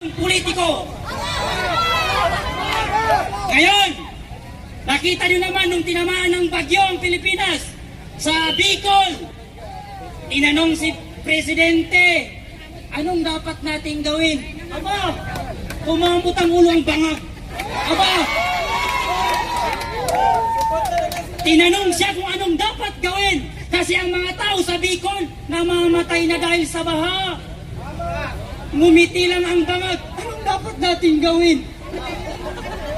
politiko. Ngayon, nakita nyo naman nung tinamaan ng bagyo ang Pilipinas sa Bicol. Tinanong si Presidente, anong dapat nating gawin? Aba, kumambot ang ulo ang bangag. Aba, tinanong siya kung anong dapat gawin kasi ang mga tao sa Bicol namamatay na dahil sa baha. Ngumiti lang ang bangag. Anong dapat natin gawin?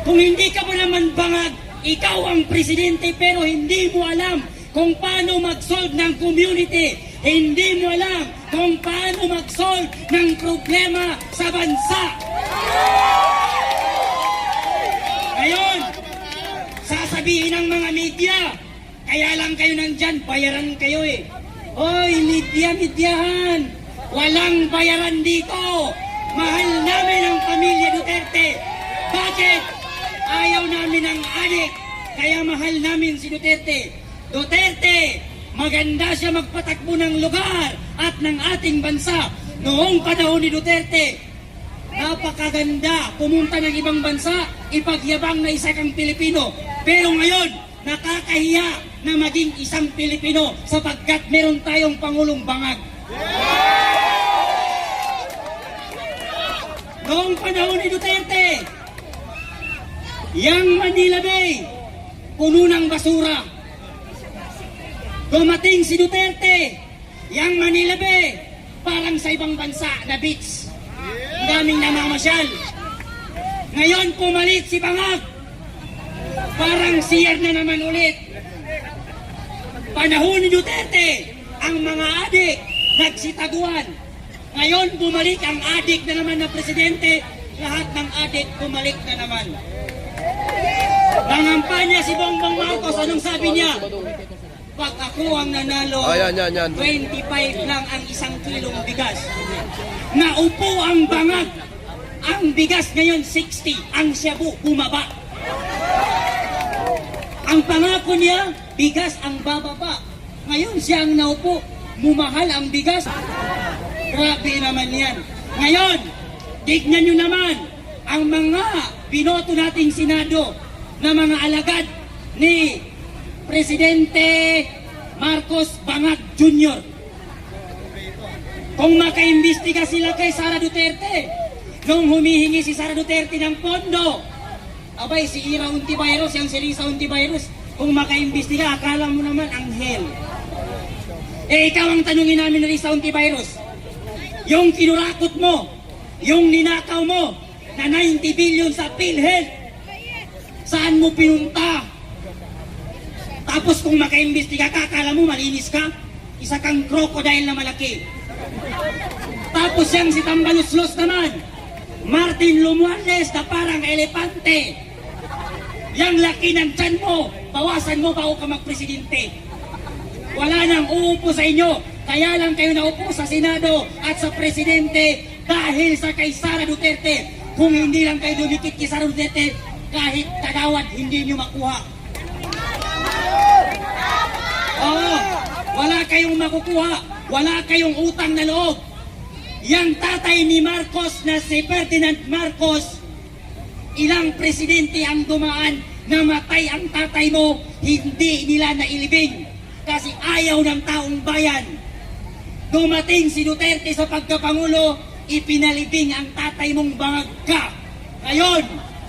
Kung hindi ka ba naman bangag, ikaw ang presidente pero hindi mo alam kung paano mag-solve ng community. Hindi mo alam kung paano mag-solve ng problema sa bansa. Ngayon, sasabihin ng mga media, kaya lang kayo nandyan, bayaran kayo eh. Oy, media-medyahan, walang bayaran dito. Mahal namin ang pamilya Duterte. Bakit? Ayaw namin ang adik, kaya mahal namin si Duterte. Duterte, maganda siya magpatakbo ng lugar at ng ating bansa. Noong panahon ni Duterte, napakaganda pumunta ng ibang bansa, ipagyabang na isa kang Pilipino. Pero ngayon, nakakahiya na maging isang Pilipino sapagkat meron tayong Pangulong bangag. Noong panahon ni Duterte, yang Manila Bay, puno ng basura. Dumating si Duterte, yang Manila Bay, parang sa ibang bansa na beach. Ang daming namamasyal. Ngayon pumalit si Bangag, parang CR na naman ulit. Panahon ni Duterte, ang mga adik nagsitaguan. Ngayon bumalik ang adik na naman na presidente, lahat ng adik bumalik na naman. Nangampanya si Bongbong Marcos, anong sabi niya? Pag ako ang nanalo, 25 lang ang isang kilong bigas. Naupo ang Bangag, ang bigas ngayon 60, ang Cebu bumaba. Ang pangako niya, bigas ang bababa. Ngayon siya ang naupo, mumahal ang bigas. Grabe naman yan. Ngayon, tignan nyo naman ang mga binoto nating Senado na mga alagad ni Presidente Marcos Bangag Jr. Kung makaimbestiga sila kay Sara Duterte, nung humihingi si Sara Duterte ng pondo, abay si Ira Hontiveros, yung si Risa Hontiveros, kung makaimbestiga, akala mo naman anghel. Eh ikaw ang tanungin namin ni Risa Hontiveros, yung kinurakot mo, yung ninakaw mo, na 90 billion sa PhilHealth, saan mo pinunta? Tapos kung makaimbestiga ka, akala mo malinis ka? Isa kang crocodile na malaki. Tapos yang si Tambaluslos naman, Martin Romualdez na parang elepante. Yang laki ng tiyan mo, bawasan mo bago ka magpresidente. Wala nang uupo sa inyo, kaya lang kayo naupo sa Senado at sa Presidente dahil sa kay Sara Duterte. Kung hindi lang kayo dumikit kay Sara Duterte, kahit kagawad hindi nyo makuha. Oo, wala kayong makukuha, wala kayong utang na loob. Yang tatay ni Marcos na si Ferdinand Marcos, ilang presidente ang dumaan, namatay ang tatay mo, hindi nila nailibing kasi ayaw ng taong bayan. Dumating si Duterte sa pagkapangulo, ipinalibing ang tatay mong bangag ka. Ngayon,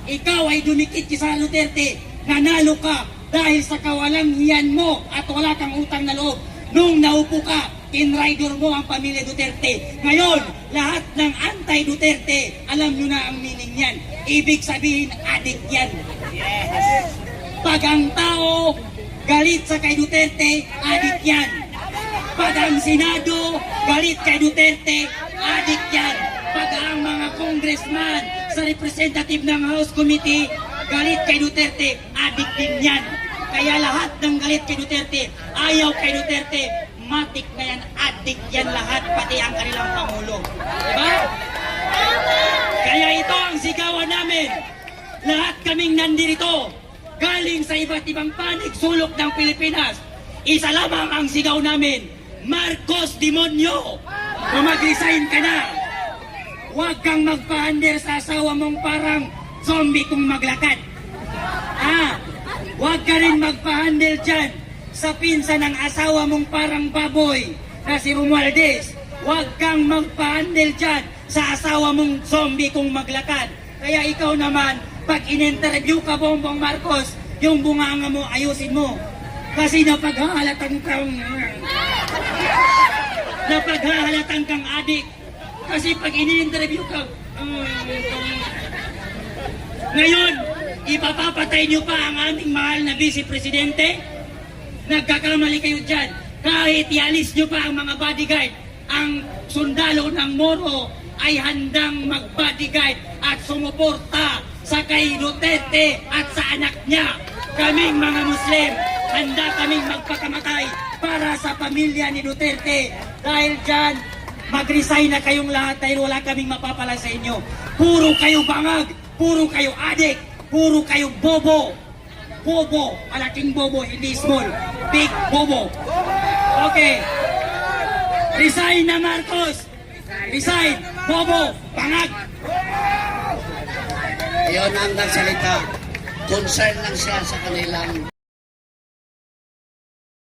ikaw ay dumikit kay Sara Duterte, nanalo ka dahil sa kawalang hiyan mo at wala kang utang na loob. Nung naupo ka, tinrider mo ang pamilya Duterte. Ngayon, lahat ng anti-Duterte, alam nyo na ang meaning yan. Ibig sabihin, adik yan. Yes. Pag ang tao galit sa kay Duterte, adik yan. Pag ang Senado galit kay Duterte, adik yan. Pag ang mga congressman sa representative ng House Committee galit kay Duterte, adik din yan. Kaya lahat ng galit kay Duterte, ayaw kay Duterte, matik na yan, adik yan lahat, pati ang kanilang Pangulo. Diba? Kaya ito ang sigawan namin. Lahat kaming nandirito, galing sa iba't ibang panig sulok ng Pilipinas. Isa lamang ang sigaw namin, Marcos Demonyo! Kung mag-resign ka na, huwag kang magpa-under sa asawa mong parang zombie kung maglakad. Huwag ka rin magpa-handle dyan sa pinsa ng asawa mong parang baboy na si Romualdez. Huwag kang magpa-handle dyan sa asawa mong zombie kung maglakad. Kaya ikaw naman, pag in-interview ka, Bongbong Marcos, yung bunganga mo, ayusin mo. Kasi napaghahalatan kang adik. Kasi pag in-interview ka, ngayon, ipapapatay niyo pa ang aming mahal na Vice Presidente? Nagkakamali kayo dyan. Kahit ialis niyo pa ang mga bodyguard, ang sundalo ng Moro ay handang mag-bodyguard at sumuporta sa kay Duterte at sa anak niya. Kaming mga Muslim, handa kaming magpakamatay para sa pamilya ni Duterte. Dahil dyan, mag-resign na kayong lahat dahil wala kaming mapapala sa inyo. Puro kayo bangag, puro kayo adik, puro kayo bobo. Bobo, malaking bobo, hindi small. Big bobo. Okay. Resign na Marcos. Resign. Bobo, bangag. Iyon ang nagsalita. Concern lang siya sa kanilang